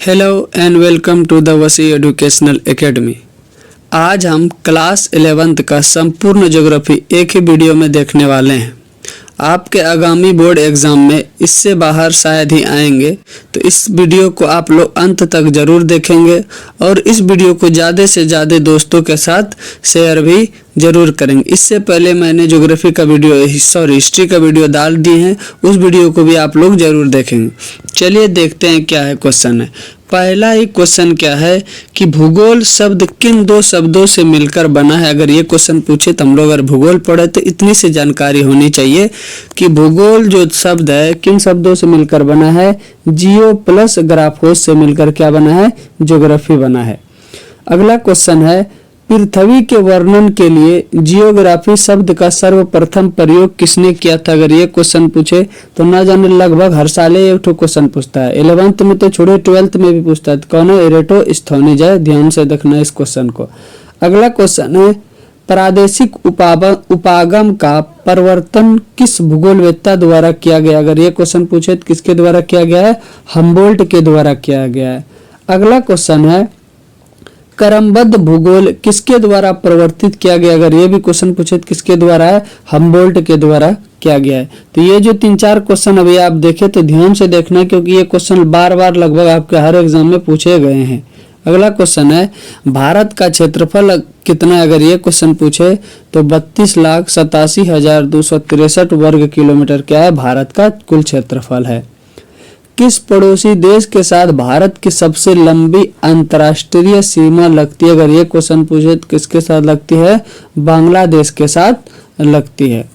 Hello and welcome to the Wasi educational academy. आज हम class 11th का संपूर्ण ज्योग्राफी एक ही वीडियो में देखने वाले हैं। आपके आगामी बोर्ड एग्ज़ाम में इससे बाहर शायद ही आएंगे, तो इस वीडियो को आप लोग अंत तक ज़रूर देखेंगे और इस वीडियो को ज़्यादा से ज़्यादा दोस्तों के साथ शेयर भी ज़रूर करेंगे। इससे पहले मैंने ज्योग्राफी का हिस्ट्री का वीडियो डाल दिए हैं, उस वीडियो को भी आप लोग ज़रूर देखेंगे। चलिए देखते हैं क्या है क्वेश्चन है। पहला ही क्वेश्चन क्या है कि भूगोल शब्द किन दो शब्दों से मिलकर बना है। अगर ये क्वेश्चन पूछे तो हम लोग अगर भूगोल पढ़े तो इतनी सी जानकारी होनी चाहिए कि भूगोल जो शब्द है किन शब्दों से मिलकर बना है। जियो प्लस ग्राफोस से मिलकर क्या बना है, ज्योग्राफी बना है। अगला क्वेश्चन है पृथ्वी के वर्णन के लिए जियोग्राफी शब्द का सर्वप्रथम प्रयोग किसने किया था। अगर ये क्वेश्चन पूछे तो ना जाने लगभग हर साल एक ठो क्वेश्चन पूछता है। 11th में तो छोड़े 12th में भी पूछता है। कौन है, एरेटोस्थेनीज है। ध्यान से देखना इस क्वेश्चन को। अगला क्वेश्चन है प्रादेशिक उपागम का परिवर्तन किस भूगोलवेत्ता द्वारा किया गया। अगर ये क्वेश्चन पूछे तो किसके द्वारा किया गया है, हम्बोल्ट के द्वारा किया गया है। अगला क्वेश्चन है क्रमबद्ध भूगोल किसके द्वारा परिवर्तित किया गया। अगर ये भी क्वेश्चन पूछे तो किसके द्वारा है, हम्बोल्ट के द्वारा किया गया है। तो ये जो 3-4 क्वेश्चन अभी आप देखें तो ध्यान से देखना, क्योंकि ये क्वेश्चन बार बार लगभग आपके हर एग्जाम में पूछे गए हैं। अगला क्वेश्चन है भारत का क्षेत्रफल कितना है। अगर ये क्वेश्चन पूछे तो 32,87,263 वर्ग किलोमीटर क्या है, भारत का कुल क्षेत्रफल है। किस पड़ोसी देश के साथ भारत की सबसे लंबी अंतर्राष्ट्रीय सीमा लगती है। अगर ये क्वेश्चन पूछे तो किसके साथ लगती है, बांग्लादेश के साथ लगती है।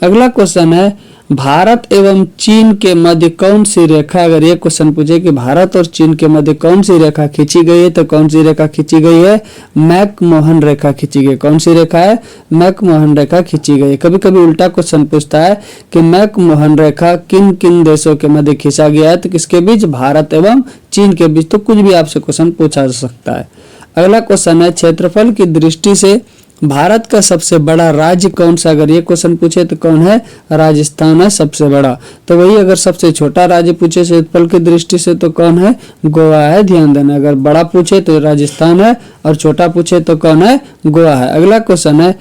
अगला क्वेश्चन है भारत एवं चीन के मध्य कौन सी रेखा। अगर ये क्वेश्चन पूछे कि भारत और चीन के मध्य कौन सी रेखा खींची गई है, तो कौन सी रेखा खींची गई है, मैकमोहन रेखा खींची गई। कौन सी रेखा है, मैकमोहन रेखा खींची गई। कभी कभी उल्टा क्वेश्चन पूछता है कि मैकमोहन रेखा किन किन देशों के मध्य खींचा गया है, तो किसके बीच, भारत एवं चीन के बीच। तो कुछ भी आपसे क्वेश्चन पूछा जा सकता है। अगला क्वेश्चन है क्षेत्रफल की दृष्टि से भारत का सबसे बड़ा राज्य कौन सा। अगर ये क्वेश्चन पूछे तो कौन है, राजस्थान है सबसे बड़ा। तो वही अगर सबसे छोटा राज्य पूछे क्षेत्रफल की दृष्टि से तो कौन है, गोवा है। ध्यान देना, अगर बड़ा पूछे तो राजस्थान है और छोटा पूछे तो कौन है, गोवा है। अगला क्वेश्चन है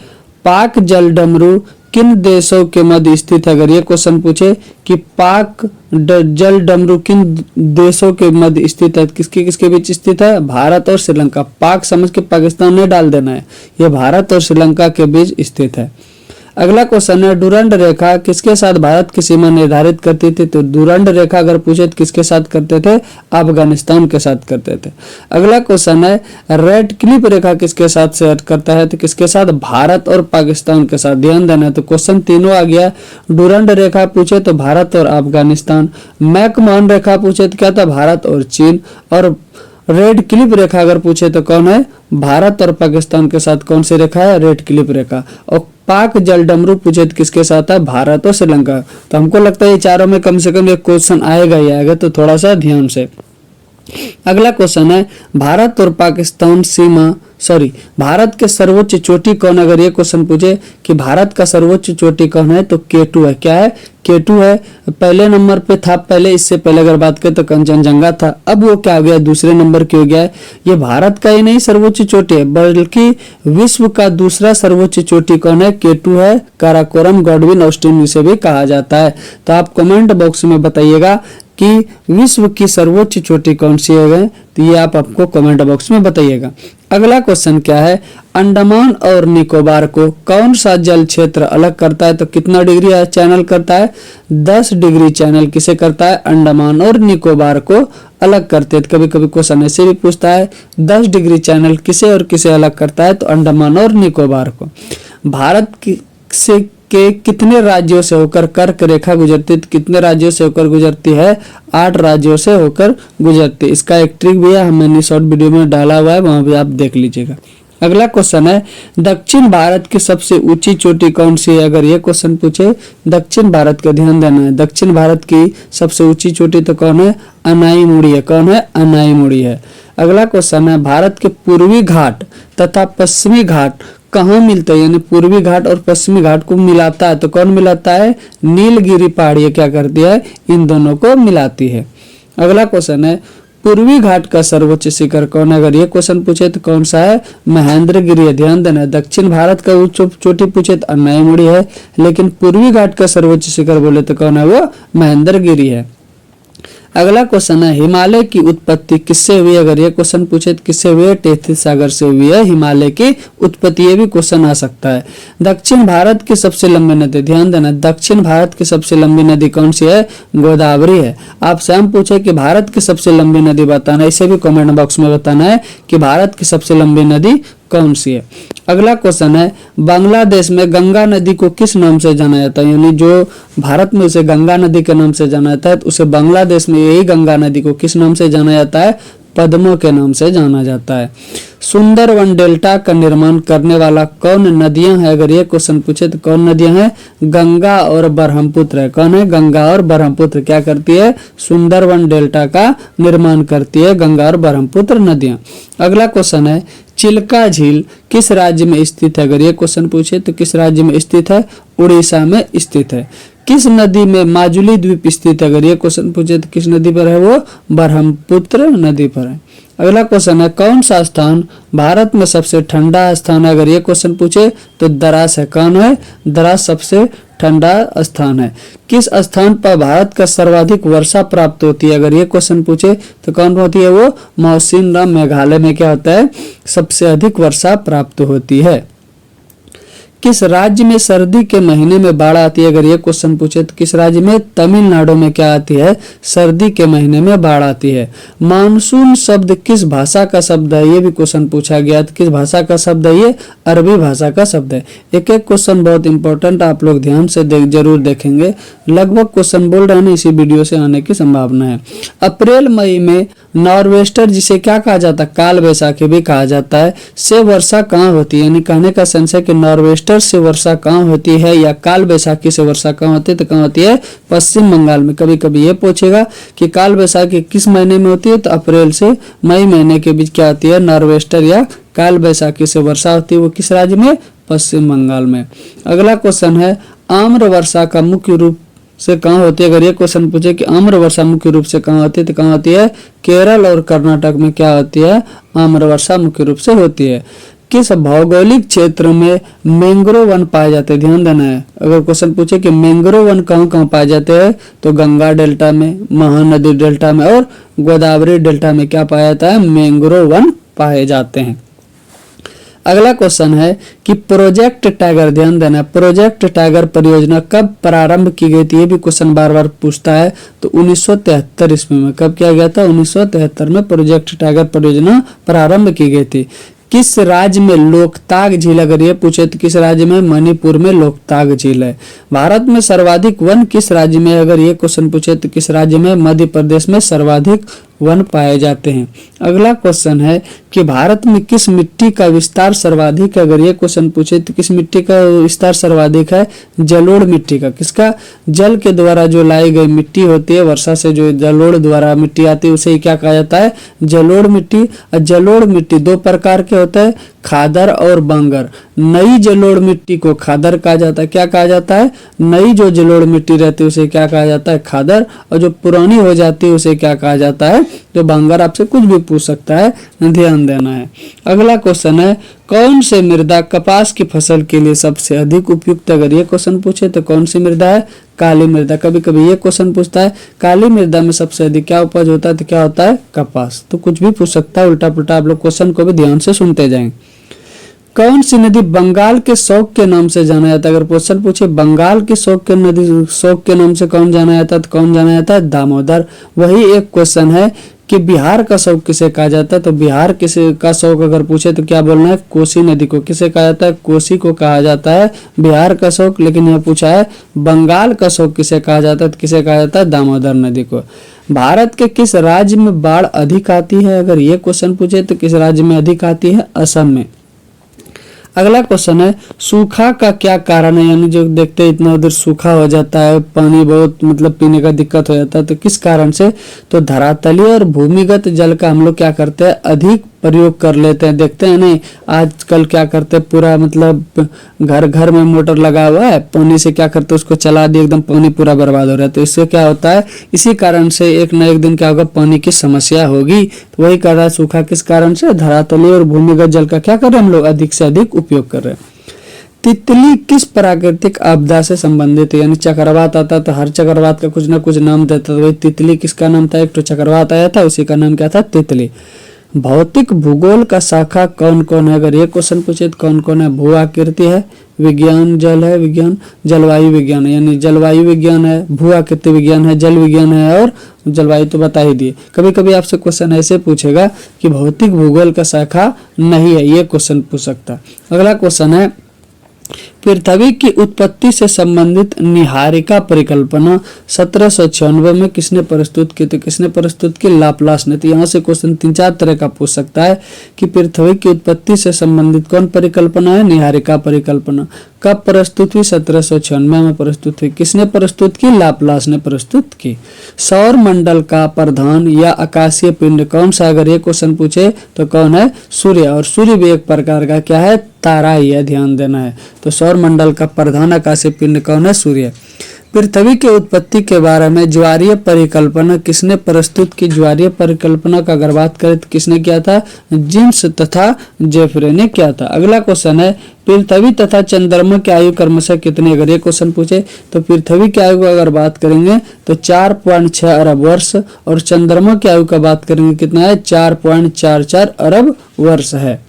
पाक जलडमरू किन देशों के मध्य स्थित है। अगर ये क्वेश्चन पूछे कि पाक जलडमरू किन देशों के मध्य स्थित है, किसके किसके बीच स्थित है, भारत और श्रीलंका। पाक समझ के पाकिस्तान नहीं डाल देना है, यह भारत और श्रीलंका के बीच स्थित है। अगला क्वेश्चन है डुरंड रेखा किसके साथ भारत की सीमा निर्धारित करती थी। तो डुरंड रेखा अगर पूछे तो किसके साथ करते थे, अफगानिस्तान के साथ करते थे। अगला क्वेश्चन है रेड क्लिफ रेखा किसके साथ शेयर करता है, तो किसके साथ, भारत और पाकिस्तान के साथ। ध्यान देना, तो क्वेश्चन तीनों आ गया। डुरंड रेखा पूछे तो भारत और अफगानिस्तान, मैकमोहन रेखा पूछे तो क्या था, भारत और चीन, और रेड क्लिफ रेखा अगर पूछे तो कौन है, भारत और पाकिस्तान के साथ कौन सी रेखा है, रेड क्लिफ रेखा। और पाक जलडमरू पूछे तो किसके साथ है, भारत और श्रीलंका। तो हमको लगता है ये चारों में कम से कम एक क्वेश्चन आएगा ही आएगा, तो थोड़ा सा ध्यान से। अगला क्वेश्चन है भारत और पाकिस्तान सीमा भारत के सर्वोच्च चोटी कौन। अगर ये क्वेश्चन पूछे कि भारत का सर्वोच्च चोटी कौन है, तो केटू है। क्या है, केटू है। पहले नंबर पे था पहले, इससे पहले अगर बात करें तो कंचनजंगा था। अब वो क्या हो गया, दूसरे नंबर क्यों हो गया है। ये भारत का ही नहीं सर्वोच्च चोटी है, बल्कि विश्व का दूसरा सर्वोच्च चोटी कौन है, केटू है। काराकोरम गॉडविन ऑस्टिन इसे भी कहा जाता है। तो आप कमेंट बॉक्स में बताइएगा कि विश्व की सर्वोच्च चोटी कौन सी है, तो ये आप आपको कमेंट बॉक्स में बताइएगा। अगला क्वेश्चन क्या है अंडमान और निकोबार को कौन सा जल क्षेत्र अलग करता है। तो कितना डिग्री चैनल करता है, 10 डिग्री चैनल किसे करता है, अंडमान और निकोबार को अलग करते हैं। कभी कभी क्वेश्चन ऐसे भी पूछता है 10 डिग्री चैनल किसे और किसे अलग करता है, तो अंडमान और निकोबार को। भारत से के कितने राज्यों से होकर कर्क रेखा गुजरती है, तो कितने राज्यों से होकर गुजरती है, 8 राज्यों से होकर गुजरती है। इसका एक ट्रिक भी है, मैंने शॉर्ट वीडियो में डाला हुआ है, वहां भी आप देख लीजिएगा। अगला क्वेश्चन है दक्षिण भारत की सबसे ऊंची चोटी कौन सी है। अगर ये क्वेश्चन पूछे दक्षिण भारत का, ध्यान देना है, दक्षिण भारत की सबसे ऊंची चोटी तो कौन है, अनाईमुड़ी है। कौन है, अनाईमुड़ी है। अगला क्वेश्चन है भारत के पूर्वी घाट तथा पश्चिमी घाट कहाँ मिलते हैं, यानी पूर्वी घाट और पश्चिमी घाट को मिलाता है, तो कौन मिलाता है, नीलगिरी पहाड़ी क्या करती है, इन दोनों को मिलाती है। अगला क्वेश्चन है पूर्वी घाट का सर्वोच्च शिखर कौन है? अगर ये क्वेश्चन पूछे तो कौन सा है? महेंद्रगिरी है। ध्यान देना, दक्षिण भारत का उच्च चोटी पूछे तो अन्नायमुड़ी है, लेकिन पूर्वी घाट का सर्वोच्च शिखर बोले तो कौन है? वो महेंद्रगिरी है। अगला क्वेश्चन है, हिमालय की उत्पत्ति किससे हुई? अगर ये क्वेश्चन पूछे तो किससे हुई है? टेथिस सागर से हुई है हिमालय की उत्पत्ति। ये भी क्वेश्चन आ सकता है। दक्षिण भारत की सबसे लंबी नदी, ध्यान देना, दक्षिण भारत की सबसे लंबी नदी कौन सी है? गोदावरी है। आप स्वयं पूछे कि भारत की सबसे लंबी नदी बताना, इसे भी कमेंट बॉक्स में बताना है कि भारत की सबसे लंबी नदी कौन सी है। अगला क्वेश्चन है, बांग्लादेश में गंगा नदी को किस नाम से जाना जाता है? यानी जो भारत में उसे गंगा नदी के नाम से जाना जाता है, तो उसे बांग्लादेश में यही गंगा नदी को किस नाम से जाना जाता है? पद्मा के नाम से जाना जाता है। सुंदरवन डेल्टा का निर्माण करने वाला कौन नदियां हैं? अगर ये क्वेश्चन पूछे तो कौन नदियां हैं? गंगा और ब्रह्मपुत्र है। कौन है? गंगा और ब्रह्मपुत्र क्या करती है? सुंदरवन डेल्टा का निर्माण करती है गंगा और ब्रह्मपुत्र नदियां। अगला क्वेश्चन है, चिल्का झील किस राज्य में स्थित है? अगर ये क्वेश्चन पूछे तो किस राज्य में स्थित है? उड़ीसा में स्थित है। किस नदी में माजुली द्वीप स्थित है? अगर ये क्वेश्चन पूछे तो किस नदी पर है? वो ब्रह्मपुत्र नदी पर है। अगला क्वेश्चन है, कौन सा स्थान भारत में सबसे ठंडा स्थान है? अगर ये क्वेश्चन पूछे तो द्रास है। कौन है? द्रास सबसे ठंडा स्थान है। किस स्थान पर भारत का सर्वाधिक वर्षा प्राप्त होती है? अगर ये क्वेश्चन पूछे तो कौन होती है? वो मौसिनराम, मेघालय में क्या होता है? सबसे अधिक वर्षा प्राप्त होती है। किस राज्य में सर्दी के महीने में बाढ़ आती है? अगर ये क्वेश्चन पूछे तो किस राज्य में? तमिलनाडु में क्या आती है? सर्दी के महीने में बाढ़ आती है। मानसून शब्द किस भाषा का शब्द है? ये भी क्वेश्चन पूछा गया तो किस भाषा का शब्द है? ये अरबी भाषा का शब्द है। एक एक क्वेश्चन बहुत इंपॉर्टेंट, आप लोग ध्यान से जरूर देखेंगे। लगभग क्वेश्चन बोल रहे हैं ना, इसी वीडियो से आने की संभावना है। अप्रैल मई में नॉर्वेस्टर जिसे क्या कहा जाता है? काल बैसाखी भी कहा जाता है, से वर्षा कहाँ होती है? यानी कहने का सेंस है कि नॉर्वेस्टर से वर्षा कहाँ होती है या काल बैसाखी से वर्षा कहाँ होती है? तो कहाँ होती है? पश्चिम बंगाल में। कभी कभी ये पूछेगा कि काल बैसाखी किस महीने में होती है? तो अप्रैल से मई महीने के बीच क्या होती है? नॉर्वेस्टर या काल बैसाखी से वर्षा होती है। वो किस राज्य में? पश्चिम बंगाल में। अगला क्वेश्चन है, आम्र वर्षा का मुख्य रूप से कहाँ होती है? अगर ये क्वेश्चन पूछे कि आम्र वर्षा मुख्य रूप से कहाँ होती है तो कहाँ होती है? केरल और कर्नाटक में क्या होती है? आम्र वर्षा मुख्य रूप से होती है। किस भौगोलिक क्षेत्र में मैंग्रोव वन पाए जाते हैं? ध्यान देना है, अगर क्वेश्चन पूछे कि मैंग्रोव वन कहाँ कहाँ पाए जाते हैं तो गंगा डेल्टा में, महानदी डेल्टा में और गोदावरी डेल्टा में क्या पाया जाता है? मैंग्रोव वन पाए जाते हैं। अगला क्वेश्चन है कि प्रोजेक्ट टाइगर, ध्यान देना, प्रोजेक्ट टाइगर परियोजना कब प्रारंभ की गई थी? ये भी क्वेश्चन बार बार पूछता है। तो 1973 ईस्वी में। कब किया गया था? 1973 में प्रोजेक्ट टाइगर परियोजना प्रारंभ की गई थी। किस राज्य में लोकताक झील? अगर ये पूछे तो किस राज्य में? मणिपुर में लोकताक झील है। भारत में सर्वाधिक वन किस राज्य में? अगर ये क्वेश्चन पूछे तो किस राज्य में? मध्य प्रदेश में सर्वाधिक वन पाए जाते हैं। अगला क्वेश्चन है कि भारत में किस मिट्टी का विस्तार सर्वाधिक है? अगर ये क्वेश्चन पूछे तो किस मिट्टी का विस्तार सर्वाधिक है? जलोढ़ मिट्टी का। किसका? जल के द्वारा जो लाई गई मिट्टी होती है, वर्षा से जो जलोढ़ द्वारा मिट्टी आती है, उसे क्या कहा जाता है? जलोढ़ मिट्टी। जलोढ़ मिट्टी दो प्रकार के होते हैं, खादर और बंगर। नई जलोढ़ मिट्टी को खादर कहा जाता है। क्या कहा जाता है? नई जो जलोढ़ मिट्टी रहती है उसे क्या कहा जाता है? खादर। और जो पुरानी हो जाती है उसे क्या कहा जाता है? जो बंगर। आपसे कुछ भी पूछ सकता है, ध्यान देना है। अगला क्वेश्चन है, कौन से मृदा कपास की फसल के लिए सबसे अधिक उपयुक्त? अगर ये क्वेश्चन पूछे तो कौन सी मृदा है? काली मृदा। कभी कभी ये क्वेश्चन पूछता है काली मृदा में सबसे अधिक क्या उपज होता है? तो क्या होता है? कपास। तो कुछ भी पूछ सकता है उल्टा पुल्टा, आप लोग क्वेश्चन को भी ध्यान से सुनते जाएं। कौन सी नदी बंगाल के शौक के नाम से जाना जाता है? अगर क्वेश्चन पूछे बंगाल की शौक के नदी, शौक के नाम से कौन जाना जाता है तो कौन जाना जाता है? दामोदर। वही एक क्वेश्चन है कि बिहार का शौक किसे कहा जाता है? तो बिहार किसे का शौक अगर पूछे तो क्या बोलना है? कोसी नदी को। किसे कहा जाता है? कोसी को कहा जाता है बिहार का शौक। लेकिन यह पूछा है बंगाल का शौक किसे कहा जाता है? तो किसे कहा जाता है? दामोदर नदी को। भारत के किस राज्य में बाढ़ अधिक आती है? अगर ये क्वेश्चन पूछे तो किस राज्य में अधिक आती है? असम में। अगला क्वेश्चन है सूखा का क्या कारण है, यानी जो देखते हैं इतना उधर सूखा हो जाता है, पानी बहुत मतलब पीने का दिक्कत हो जाता है, तो किस कारण से? तो धरातलीय और भूमिगत जल का हम लोग क्या करते हैं, अधिक प्रयोग कर लेते हैं। देखते हैं नहीं आजकल क्या करते हैं, पूरा मतलब घर घर में मोटर लगा हुआ है, पानी से क्या करते हैं उसको चला दिए, एकदम पानी पूरा बर्बाद हो रहा है। तो इससे क्या होता है, इसी कारण से एक न एक दिन क्या होगा, पानी की समस्या होगी। तो वही कर रहा है सूखा किस कारण से, धरातलीय और भूमिगत जल का क्या कर रहे हैं हम लोग, अधिक से अधिक उपयोग कर रहे हैं। तितली किस प्राकृतिक आपदा से संबंधित है, यानी चक्रवात आता तो हर चक्रवात का कुछ ना कुछ नाम देता, तो वही तितली किसका नाम था, एक तो चक्रवात आया था उसी का नाम क्या था, तितली। भौतिक भूगोल का शाखा कौन कौन है, अगर ये क्वेश्चन पूछे तो कौन कौन है, भू आकृति है, विज्ञान जल है, विज्ञान जलवायु विज्ञान है, यानी जलवायु विज्ञान है, भू आकृति विज्ञान है, जल विज्ञान है और जलवायु तो बता ही दिए। कभी कभी आपसे क्वेश्चन ऐसे पूछेगा कि भौतिक भूगोल का शाखा नहीं है, ये क्वेश्चन पूछ सकता। अगला क्वेश्चन है पृथ्वी की उत्पत्ति से संबंधित निहारिका परिकल्पना 1796 में किसने प्रस्तुत की? तो किसने प्रस्तुत की, लाप्लास ने। तो यहाँ से क्वेश्चन 3-4 तरह का पूछ सकता है कि पृथ्वी की उत्पत्ति से संबंधित कौन परिकल्पना है, निहारिका परिकल्पना। कब प्रस्तुत हुई, 1796 में प्रस्तुत हुई। किसने प्रस्तुत की, लाप्लास ने प्रस्तुत की। सौर मंडल का प्रधान या आकाशीय पिंड कौन सा, अगर ये क्वेश्चन पूछे तो कौन है, सूर्य। और सूर्य भी एक प्रकार का क्या है, तारा ही है, ध्यान देना है। तो सौर मंडल का प्रधान आकाशीय पिंड कौन है, सूर्य। पृथ्वी के उत्पत्ति के बारे में ज्वारीय परिकल्पना किसने प्रस्तुत की? ज्वारीय परिकल्पना का अगर बात करें तो किसने किया था, जिम्स तथा जेफरे ने किया था। अगला क्वेश्चन है पृथ्वी तथा चंद्रमा की आयु क्रमशः कितनी, अगर ये क्वेश्चन पूछे तो पृथ्वी की आयु की अगर बात करेंगे तो 4.6 अरब वर्ष और चंद्रमा की आयु का बात करेंगे कितना है, 4.44 अरब वर्ष है।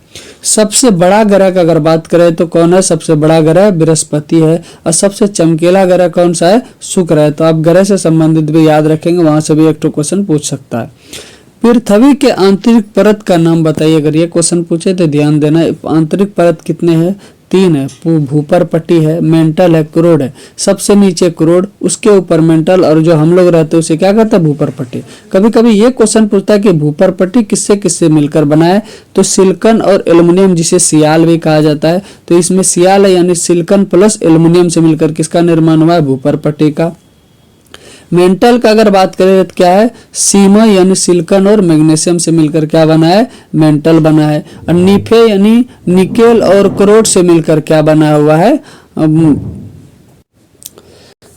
सबसे बड़ा ग्रह का अगर बात करें तो कौन है, सबसे बड़ा ग्रह बृहस्पति है। और सबसे चमकीला ग्रह कौन सा है, शुक्र है। तो आप ग्रह से संबंधित भी याद रखेंगे, वहां से भी एक तो क्वेश्चन पूछ सकता है। पृथ्वी के आंतरिक परत का नाम बताइए, अगर ये क्वेश्चन पूछे तो ध्यान देना। आंतरिक परत कितने हैं, 3 है। भूपर पट्टी है, मेंटल है, क्रोड है। सबसे नीचे क्रोड, उसके ऊपर मेंटल और जो हम लोग रहते हैं उसे क्या कहते हैं, भूपर पट्टी। कभी कभी ये क्वेश्चन पूछता है कि भूपर पट्टी किससे किससे मिलकर बना है, तो सिलिकॉन और एल्युमिनियम, जिसे सियाल भी कहा जाता है। तो इसमें सियाल है यानी सिलिकॉन प्लस एल्युमिनियम से मिलकर किसका निर्माण हुआ है, भूपर पट्टी का। मेंटल का अगर बात करें तो क्या है, सीमा यानी सिलिकॉन और मैग्नीशियम से मिलकर क्या बना है, मेंटल बना है। और निफे यानी निकेल और क्रोड से मिलकर क्या बना हुआ है।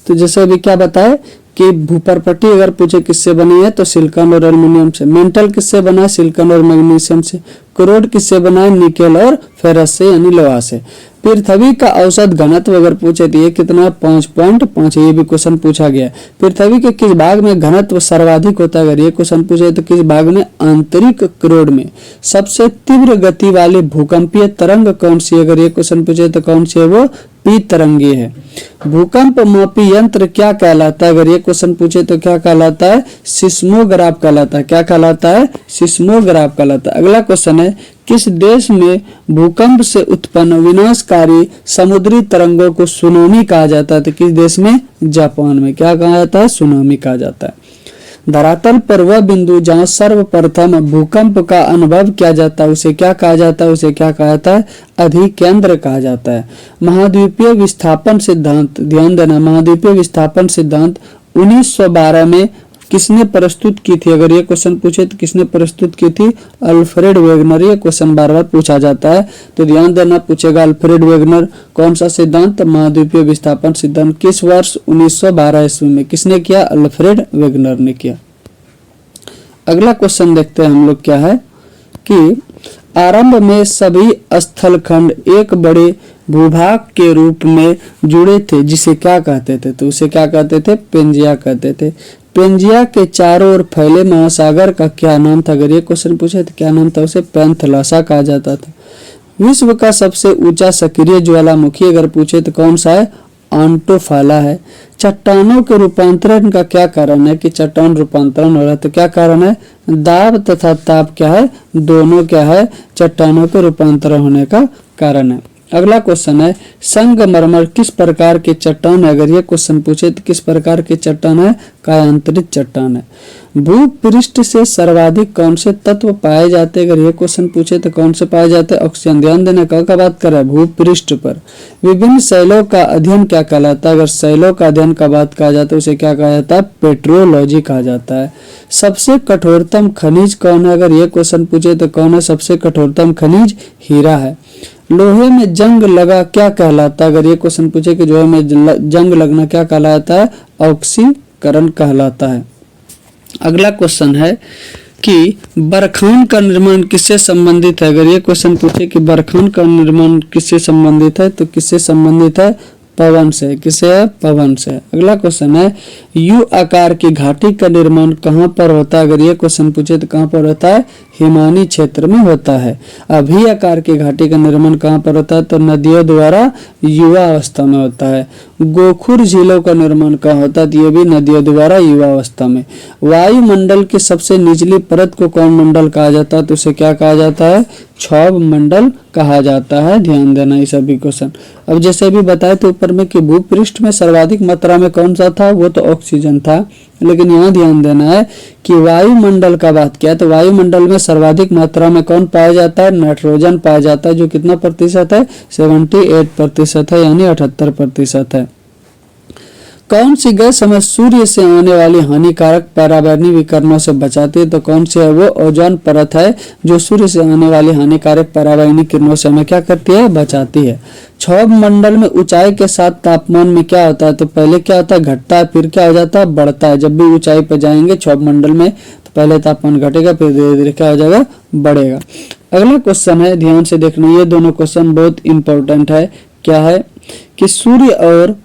तो जैसे अभी क्या बताए कि भूपर पट्टी अगर पूछे किससे बनी है तो सिलिकॉन और एल्युमिनियम से। मेंटल किससे बना है, सिलिकॉन और मैग्नीशियम से। क्रोड किससे बना है, निकेल और फेरस से यानी लोहा से। पृथ्वी का औसत घनत्व अगर पूछे तो ये कितना है, 5.5। ये भी क्वेश्चन पूछा गया है। पृथ्वी के किस भाग में घनत्व सर्वाधिक होता है, अगर ये क्वेश्चन पूछे तो किस भाग में, आंतरिक क्रोड में। सबसे तीव्र गति वाली भूकंपीय तरंग कौन सी, अगर ये क्वेश्चन पूछे तो कौन सी है, वो पी तरंगी है। भूकंप मापी यंत्र क्या कहलाता है, अगर ये क्वेश्चन पूछे तो क्या कहलाता है, सिस्मोग्राफ कहलाता है। क्या कहलाता है, सिस्मोग्राफ कहलाता है। अगला क्वेश्चन है किस देश में भूकंप से उत्पन्न विनाशकारी समुद्री तरंगों को सुनामी कहा जाता है, तो किस देश में, जापान में। क्या कहा जाता है, सुनामी कहा जाता है। धरातल पर वह बिंदु जहाँ सर्वप्रथम भूकंप का अनुभव किया जाता है उसे क्या कहा जाता है, उसे क्या कहा जाता है, अधिकेंद्र कहा जाता है। महाद्वीपीय विस्थापन सिद्धांत, ध्यान देना, महाद्वीपीय विस्थापन सिद्धांत 1912 में किसने प्रस्तुत की थी, अगर ये क्वेश्चन पूछे तो किसने प्रस्तुत की थी, अल्फ्रेड वेगनर। ये क्वेश्चन बार बार पूछा जाता है तो ध्यान देना, पूछेगा अल्फ्रेड वेगनर। कौन सा सिद्धांत, महाद्वीपीय विस्थापन सिद्धांत। किस वर्ष, 1912 ईस्वी में। किसने किया, अल्फ्रेड वेगनर ने किया। अगला क्वेश्चन देखते हैं हम लोग क्या है कि आरंभ में सभी स्थलखंड एक बड़े भूभाग के रूप में जुड़े थे जिसे क्या कहते थे, तो उसे क्या कहते थे, पेंजिया कहते थे। पेंजिया के चारों ओर फैले महासागर का क्या नाम था, अगर ये क्वेश्चन पूछे तो क्या नाम था, उसे पैंथलासा कहा जाता था। विश्व का सबसे ऊंचा सक्रिय ज्वालामुखी अगर पूछे तो कौन सा है, आंटोफाला है। चट्टानों के रूपांतरण का क्या कारण है कि चट्टान रूपांतरण हो रहा है, तो क्या कारण है, दाब तथा ताप क्या है, दोनों क्या है, चट्टानों के रूपांतरण होने का कारण है। अगला क्वेश्चन है संगमरमर किस प्रकार के चट्टान है, अगर ये क्वेश्चन पूछे तो किस प्रकार के चट्टान है, कायांतरित चट्टान है। भूपृष्ठ से सर्वाधिक कौन से तत्व पाए जाते हैं? अगर ये क्वेश्चन पूछे तो कौन से पाए जाते हैं? ऑक्सीजन। ध्यान देना, का बात कर रहा है? भूपृष्ठ पर। विभिन्न शैलों का अध्ययन क्या कहलाता है? अगर शैलों का अध्ययन का बात कहा जाता है उसे क्या कहा जाता है? पेट्रोलॉजी कहा जाता है। सबसे कठोरतम खनिज कौन है? अगर ये क्वेश्चन पूछे तो कौन है सबसे कठोरतम खनिज? हीरा है। लोहे में जंग लगा क्या कहलाता है? अगर ये क्वेश्चन पूछे कि लोहे में जंग लगना क्या कहलाता है? ऑक्सीकरण कहलाता है। अगला क्वेश्चन है कि बरखान का निर्माण किससे संबंधित है? अगर ये क्वेश्चन पूछे कि बरखान का निर्माण किससे संबंधित है तो किससे संबंधित है? पवन से। किससे है? पवन से। अगला क्वेश्चन है यू आकार की घाटी का निर्माण कहाँ पर होता है? अगर ये क्वेश्चन पूछे तो कहाँ पर होता है? हिमानी क्षेत्र में होता है। अभी आकार की घाटी का निर्माण कहाँ पर होता है? तो नदियों द्वारा युवा अवस्था में होता है। गोखुर झीलों का निर्माण कहाँ होता है? तो ये भी नदियों द्वारा युवा अवस्था में। वायुमंडल की सबसे निचली परत को कौन मंडल कहा जाता है? तो उसे क्या कहा जाता है? क्षोभ मंडल कहा जाता है। ध्यान देना ये सभी क्वेश्चन। अब जैसे भी बताए तो ऊपर में कि भूपृष्ठ में सर्वाधिक मात्रा में कौन सा था? वो तो ऑक्सीजन था, लेकिन यहाँ ध्यान देना है कि वायुमंडल का बात किया तो वायुमंडल में सर्वाधिक मात्रा में कौन पाया जाता है? नाइट्रोजन पाया जाता है, जो कितना प्रतिशत है? 78% है, यानी 78% है। कौन सी गैस हमें सूर्य से आने वाली हानिकारक पराबैंगनी विकिरणों से बचाती है? तो कौन सी है वो? ओजोन परत है, जो सूर्य से आने वाली हानिकारक पराबैंगनी किरणों से हमें क्या करती है? बचाती है। क्षोभ मंडल में ऊंचाई के साथ तापमान में क्या होता है? तो पहले क्या होता है? घटता है, फिर क्या हो जाता है? बढ़ता है। जब भी ऊंचाई पर जाएंगे क्षोभ मंडल में तो पहले तापमान घटेगा, फिर धीरे धीरे क्या हो जाएगा? बढ़ेगा। अगला क्वेश्चन है, ध्यान से देखना, ये दोनों क्वेश्चन बहुत इंपॉर्टेंट है। क्या है कि सूर्य और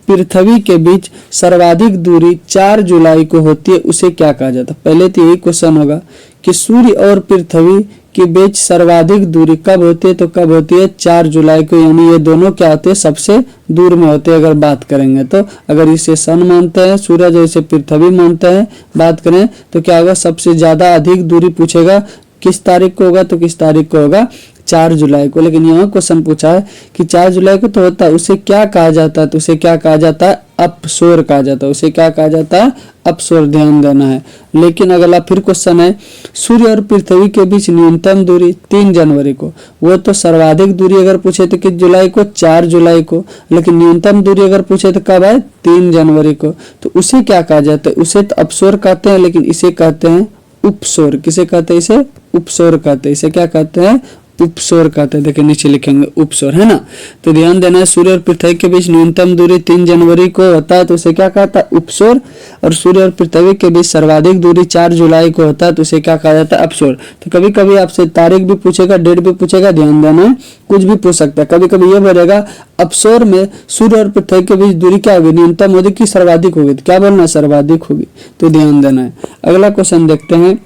पृथ्वी के बीच सर्वाधिक दूरी 4 जुलाई को होती है, उसे क्या कहा जाता है? पहले तो यही क्वेश्चन होगा कि सूर्य और पृथ्वी के बीच सर्वाधिक दूरी कब होती है? तो कब होती है? 4 जुलाई को, यानी ये दोनों क्या होते हैं? सबसे दूर में होते हैं। अगर बात करेंगे तो अगर इसे सन मानते हैं, सूरज जैसे पृथ्वी मानते हैं, बात करें तो क्या होगा? सबसे ज्यादा अधिक दूरी पूछेगा किस तारीख को होगा? तो किस तारीख को होगा? 4 जुलाई को। लेकिन यहाँ क्वेश्चन पूछा है कि 4 जुलाई को तो होता है, उसे क्या कहा जाता है? तो उसे क्या कहा जाता है? अपसोर कहा जाता है। उसे क्या कहा जाता है? अपसोर। ध्यान देना है। लेकिन अगला फिर क्वेश्चन है, सूर्य और पृथ्वी के बीच न्यूनतम दूरी 3 जनवरी को, वो तो सर्वाधिक दूरी अगर पूछे तो किस जुलाई को? 4 जुलाई को। लेकिन न्यूनतम दूरी अगर पूछे तो कब है? 3 जनवरी को। तो उसे क्या कहा जाता है? उसे तो अपसोर कहते हैं, लेकिन इसे कहते हैं उपसोर। किसे कहते हैं? इसे उपसोर कहते हैं। इसे क्या कहते हैं? उपसोर कहते हैं। देखिए नीचे लिखेंगे उपसोर, है ना। तो ध्यान देना है, सूर्य और पृथ्वी के बीच न्यूनतम दूरी 3 जनवरी को होता है, तो उसे क्या कहता है? उपसोर। और सूर्य और पृथ्वी के बीच सर्वाधिक दूरी 4 जुलाई को होता है, तो उसे क्या कहा जाता है? अपसोर। तो कभी कभी आपसे तारीख भी पूछेगा, डेट भी पूछेगा, ध्यान देना है, कुछ भी पूछ सकता है। कभी कभी ये बोलेगा अपसोर में सूर्य और पृथ्वी के बीच दूरी क्या होगी? न्यूनतम होगी कि सर्वाधिक होगी? तो क्या बोलना? सर्वाधिक होगी। तो ध्यान देना है। अगला क्वेश्चन देखते हैं,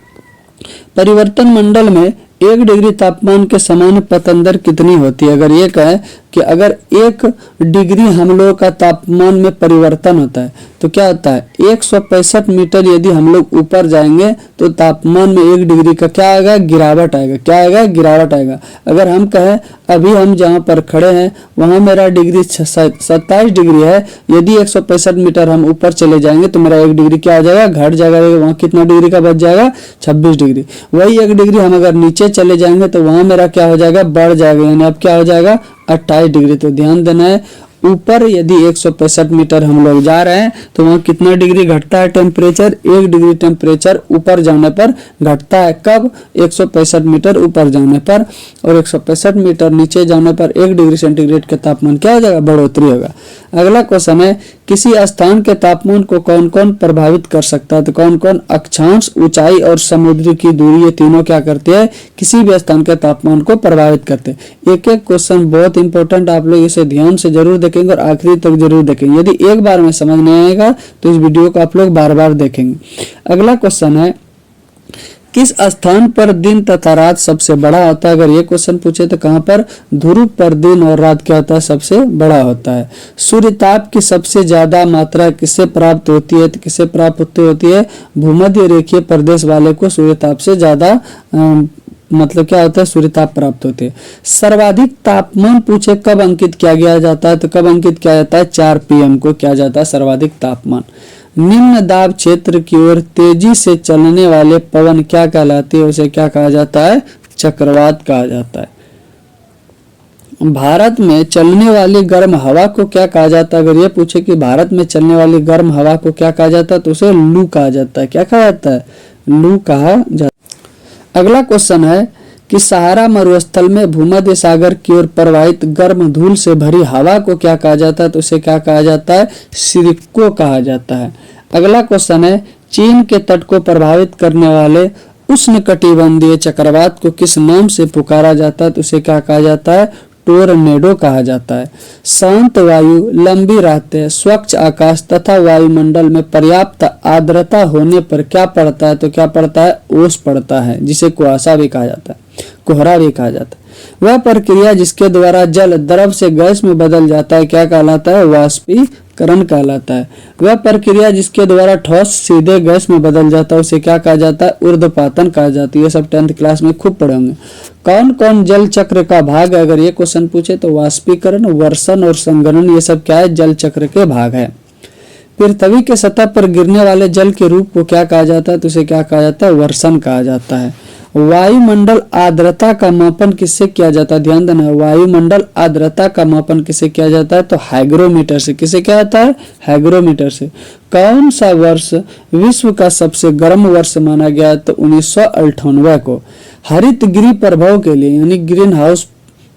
परिवर्तन मंडल में 1 डिग्री तापमान के सामान्य पतन दर कितनी होती है? अगर ये कहे कि अगर 1 डिग्री हम लोग का तापमान में परिवर्तन होता है तो क्या होता है? 165 मीटर यदि हम लोग ऊपर जाएंगे तो तापमान में 1 डिग्री का क्या आएगा? गिरावट आएगा। क्या आएगा? गिरावट आएगा। अगर हम कहें अभी हम जहाँ पर खड़े हैं वहां मेरा डिग्री 27 डिग्री है, यदि 165 मीटर हम ऊपर चले जाएंगे तो मेरा 1 डिग्री क्या आ जाएगा? घट जाएगा। वहाँ कितना डिग्री का बच जाएगा? 26 डिग्री। वही 1 डिग्री हम अगर नीचे चले जाएंगे तो वहां मेरा क्या हो जाएगा? बढ़ जाएगा, यानी अब क्या हो जाएगा? 28 डिग्री। तो ध्यान देना है, ऊपर यदि 165 मीटर हम लोग जा रहे हैं तो वहाँ कितना डिग्री घटता है टेम्परेचर? 1 डिग्री टेम्परेचर ऊपर जाने पर घटता है। कब? 165 मीटर ऊपर जाने पर। और 165 मीटर नीचे जाने पर 1 डिग्री सेंटीग्रेड का तापमान क्या हो जाएगा? बढ़ोतरी होगा। अगला क्वेश्चन है, किसी स्थान के तापमान को कौन कौन प्रभावित कर सकता है? तो कौन कौन? अक्षांश, ऊंचाई और समुद्र की दूरी, ये तीनों क्या करते हैं? किसी भी स्थान के तापमान को प्रभावित करते हैं। एक एक क्वेश्चन बहुत इंपॉर्टेंट, आप लोग इसे ध्यान से जरूर देखेंगे और आखिरी तक जरूर देखेंगे। यदि एक बार में समझ नहीं आएगा तो इस वीडियो को आप लोग बार बार देखेंगे। अगला क्वेश्चन है, किस स्थान पर दिन तथा रात सबसे बड़ा होता है? अगर ये क्वेश्चन पूछे तो कहाँ पर? ध्रुव पर दिन और रात क्या होता है? सबसे बड़ा होता है। सूर्यताप की सबसे ज्यादा मात्रा किससे प्राप्त होती है? तो किससे प्राप्त होती है? भूमध्य रेखीय प्रदेश वाले को सूर्यताप से ज्यादा मतलब क्या होता है? सूर्यताप प्राप्त होते हैं। सर्वाधिक तापमान पूछे कब अंकित किया गया जाता है? तो कब अंकित किया जाता है? 4 PM को किया जाता है सर्वाधिक तापमान। निम्न दाब क्षेत्र की ओर तेजी से चलने वाले पवन क्या कहलाते हैं? उसे क्या कहा जाता है? चक्रवात कहा जाता है। भारत में चलने वाली गर्म हवा को क्या कहा जाता है? अगर ये पूछे कि भारत में चलने वाली गर्म हवा को क्या कहा जाता है, तो उसे लू कहा जाता है। क्या कहा जाता है? लू कहा जाता है। अगला क्वेश्चन है कि सहारा मरुस्थल में भूमध्य सागर की ओर प्रवाहित गर्म धूल से भरी हवा को क्या कहा जाता है? तो उसे क्या कहा जाता है? सिरिक्को कहा जाता है। अगला क्वेश्चन है चीन के तट को प्रभावित करने वाले उष्णकटिबंधीय चक्रवात को किस नाम से पुकारा जाता है? तो उसे क्या कहा जाता है? टोर्नेडो कहा जाता है। शांत वायु, लंबी रातें, स्वच्छ आकाश तथा वायुमंडल में पर्याप्त आर्द्रता होने पर क्या पड़ता है? तो क्या पड़ता है? ओस पड़ता है, जिसे कुहासा भी कहा जाता है, कोहरा भी कहा जाता है। वह प्रक्रिया जिसके द्वारा जल द्रव से गैस में बदल जाता है क्या कहलाता है? वाष्पीकरण कहलाता है। वह प्रक्रिया जिसके द्वारा ठोस सीधे गैस में बदल जाता है उसे क्या कहा जाता है? ऊर्ध्वपातन कहा जाता है। ये सब 10th क्लास में खूब पढ़ेंगे। कौन कौन जल चक्र का भाग है? अगर ये क्वेश्चन पूछे तो वाष्पीकरण, वर्षण और संघनन ये सब क्या है? जल चक्र के भाग है। पृथ्वी के सतह पर गिरने वाले जल के रूप को क्या कहा जाता है? तो उसे क्या कहा जाता है? वर्षण कहा जाता है। वायुमंडल आर्द्रता का मापन किससे किया जाता है? ध्यान देना, वायुमंडल आर्द्रता का मापन किससे किया जाता है? तो हाइग्रोमीटर से। किसे किया जाता है? हाइग्रोमीटर से। कौन सा वर्ष विश्व का सबसे गर्म वर्ष माना गया है? तो 1998 को। हरित गृह प्रभाव के लिए यानी ग्रीन हाउस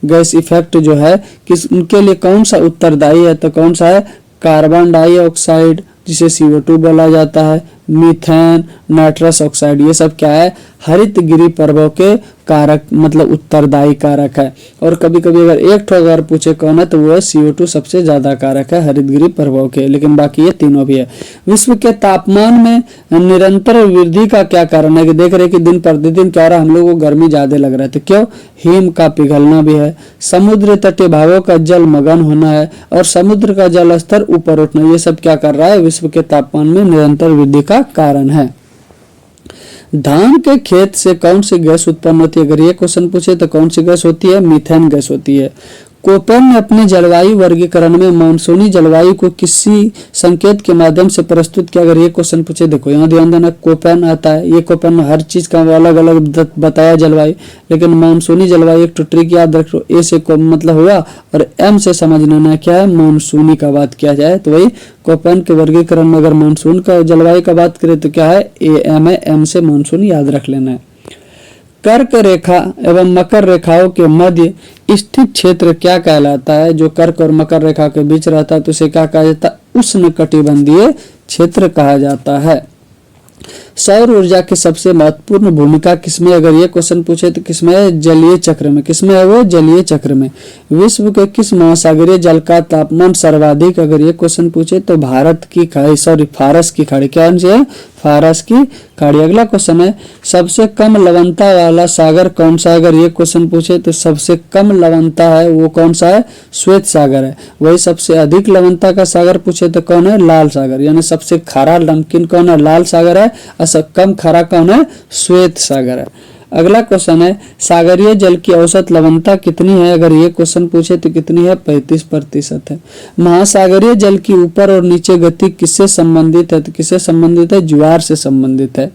गैस इफेक्ट जो है किस उनके लिए कौन सा उत्तरदायी है? तो कौन सा है? कार्बन डाइऑक्साइड जिसे CO2 बोला जाता है, मीथेन, नाइट्रस ऑक्साइड, ये सब क्या है? हरित गृह प्रभाव के कारक मतलब उत्तरदायी कारक है। और कभी कभी अगर एक ठो अगर पूछे कौन है तो वो है CO2 सबसे ज्यादा कारक है हरित गृह प्रभाव के, लेकिन बाकी ये तीनों भी है। विश्व के तापमान में निरंतर वृद्धि का क्या कारण है? कि देख रहे कि दिन प्रतिदिन क्या हो रहा है, हम लोगों को गर्मी ज्यादा लग रहा है। तो क्यों? हिम का पिघलना भी है, समुद्र तटीय भागों का जल मगन होना है और समुद्र का जल स्तर ऊपर उठना, ये सब क्या कर रहा है? विश्व के तापमान में निरंतर वृद्धि का कारण है। धान के खेत से कौन सी गैस उत्पन्न होती है? अगर ये क्वेश्चन पूछे तो कौन सी गैस होती है? मीथेन गैस होती है। कोपेन ने अपने जलवायु वर्गीकरण में मानसूनी जलवायु को किसी संकेत के माध्यम से प्रस्तुत किया? अगर ये क्वेश्चन पूछे, देखो यहाँ ध्यान देना, कोपेन आता है, ये कोपेन हर चीज का अलग अलग बताया जलवायु, लेकिन मानसूनी जलवायु एक ट्रिक याद रखो, ए से को मतलब हुआ और एम से समझ लेना क्या है? मानसूनी का बात किया जाए तो वही कोपेन के वर्गीकरण में अगर मानसून का जलवायु का बात करें तो क्या है? AM है, M से मानसून याद रख लेना है। कर्क रेखा एवं मकर रेखाओं के मध्य स्थित क्षेत्र क्या कहलाता है? जो कर्क और मकर रेखा के बीच रहता है तो उसे क्या कहा जाता है? उष्णकटिबंधीय क्षेत्र कहा जाता है। सौर ऊर्जा की सबसे महत्वपूर्ण भूमिका किसमें? अगर ये क्वेश्चन पूछे तो किसमें है? जलीय चक्र में। किसमें है वो? जलीय चक्र में। विश्व के किस महासागरीय जल का तापमान सर्वाधिक? अगर ये क्वेश्चन पूछे तो भारत की खाड़ी, सॉरी फारस की खाड़ी, क्या है? फारस की खाड़ी। अगला क्वेश्चन है सबसे कम लवणता वाला सागर कौन सा? अगर ये क्वेश्चन पूछे तो सबसे कम लवणता है वो कौन सा है? श्वेत सागर है। वही सबसे अधिक लवणता का सागर पूछे तो कौन है? लाल सागर। यानी सबसे खारा नमकीन कौन है? लाल सागर है और सब कम खारा कौन है? श्वेत सागर है। अगला क्वेश्चन है सागरीय जल की औसत लवणता कितनी है? अगर ये क्वेश्चन पूछे तो कितनी है? 35% है। महासागरीय जल की ऊपर और नीचे गति किससे संबंधित है? तो किससे संबंधित है? ज्वार से संबंधित है।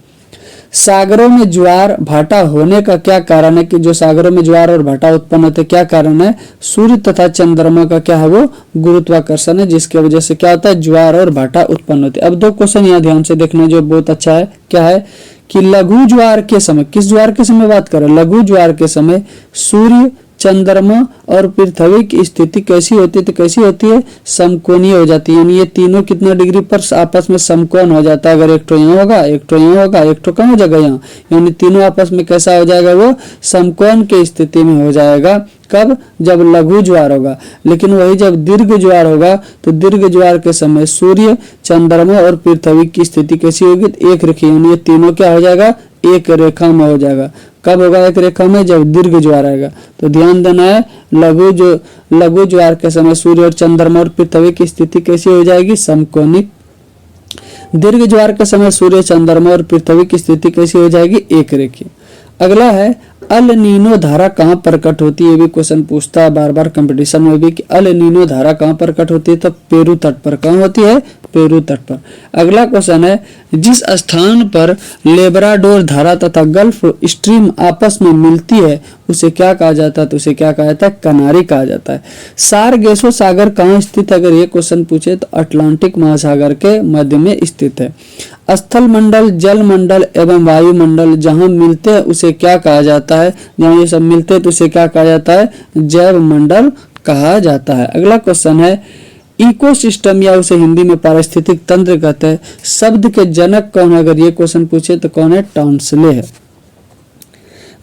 सागरों में ज्वार भाटा होने का क्या कारण है? कि जो सागरों में ज्वार और भाटा उत्पन्न होते क्या कारण है? सूर्य तथा चंद्रमा का क्या है? वो गुरुत्वाकर्षण है, जिसकी वजह से क्या होता है? ज्वार और भाटा उत्पन्न होते। अब दो क्वेश्चन यहाँ ध्यान से देखना जो बहुत अच्छा है। क्या है कि लघु ज्वार के समय, किस ज्वार के समय बात करें? लघु ज्वार के समय सूर्य, चंद्रमा और पृथ्वी की स्थिति कैसी होती है? तो कैसी होती है? समकोणीय हो जाती है। यानी ये तीनों कितना डिग्री पर आपस में समकोण हो जाता है। अगर एक ठो यहाँ होगा, एक ठो यहाँ होगा, एक ठो कहाँ हो जाएगा? यहाँ। यानी तीनों आपस में कैसा हो जाएगा? वो समकोण की स्थिति में हो जाएगा। कब? जब लघु ज्वार होगा। लेकिन वही जब दीर्घ ज्वार होगा तो दीर्घ ज्वार के समय सूर्य, चंद्रमा और पृथ्वी की स्थिति कैसी होगी? एक रेखा, यानी ये तीनों क्या हो जाएगा? एक रेखा में हो जाएगा। कब होगा एक रेखा में? जब दीर्घ ज्वार आएगा। तो ध्यान देना है लघु ज्वार के समय सूर्य और चंद्रमा और पृथ्वी की स्थिति कैसी हो जाएगी? समकोणिक। दीर्घ ज्वार के समय सूर्य, चंद्रमा और पृथ्वी की स्थिति कैसी हो जाएगी? एक रेखीय। अगला है अल नीनो धारा कहाँ प्रकट होती है, ये भी क्वेश्चन पूछता है बार बार कंपटीशन में भी कि अल नीनो धारा कहाँ प्रकट होती है, तो पेरू तट पर। कहाँ होती है, पेरू तट पर। अगला क्वेश्चन है, जिस स्थान पर लेब्राडोर धारा तथा गल्फ स्ट्रीम आपस में मिलती है उसे क्या कहा जाता है, तो उसे क्या कहा जाता है, कनारी कहा जाता है। सारगेसो सागर कहाँ स्थित है, अगर ये क्वेश्चन पूछे तो अटलांटिक महासागर के मध्य में स्थित है। स्थल मंडल, जल मंडल एवं वायुमंडल जहां मिलते हैं उसे क्या कहा जाता है, जहां ये सब मिलते हैं तो उसे क्या कहा जाता है, जैव मंडल कहा जाता है। अगला क्वेश्चन है, इकोसिस्टम या उसे हिंदी में पारिस्थितिक तंत्र कहते हैं, शब्द के जनक कौन है, अगर ये क्वेश्चन पूछे तो कौन है, टॉन्सले है।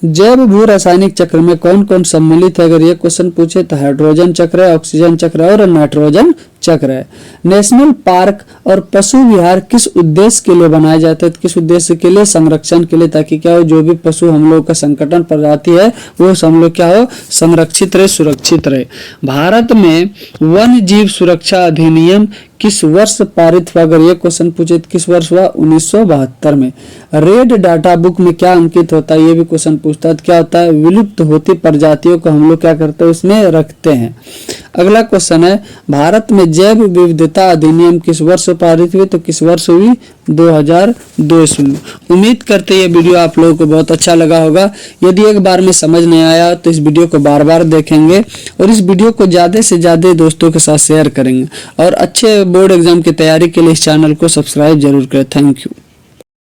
जैव भू रासायनिक चक्र में कौन कौन सम्मिलित है, अगर ये क्वेश्चन पूछे तो हाइड्रोजन चक्र है, ऑक्सीजन चक्र है और नाइट्रोजन चक्र है। नेशनल पार्क और पशु विहार किस उद्देश्य के लिए बनाए जाते हैं, किस उद्देश्य के लिए, संरक्षण के लिए, ताकि क्या हो, जो भी पशु हम लोग का संकटन प्रजाति है वो हम लोग क्या हो, संरक्षित रहे, सुरक्षित रहे। भारत में वन्य जीव सुरक्षा अधिनियम किस वर्ष पारित हुआ, अगर ये क्वेश्चन पूछे तो किस वर्ष हुआ, 1972 में। रेड डाटा बुक में क्या अंकित होता है, ये भी क्वेश्चन पूछता है, क्या होता है, विलुप्त होती प्रजातियों को हम लोग क्या करते हैं, उसमें रखते हैं। अगला क्वेश्चन है, भारत में जैव विविधता अधिनियम किस वर्ष पारित हुई, तो किस वर्ष हुई, 2002 ईस्वी। उम्मीद करते हैं ये वीडियो आप लोगों को बहुत अच्छा लगा होगा। यदि एक बार में समझ नहीं आया तो इस वीडियो को बार बार देखेंगे और इस वीडियो को ज़्यादा से ज़्यादा दोस्तों के साथ शेयर करेंगे और अच्छे बोर्ड एग्जाम की तैयारी के लिए इस चैनल को सब्सक्राइब जरूर करें। Thank you.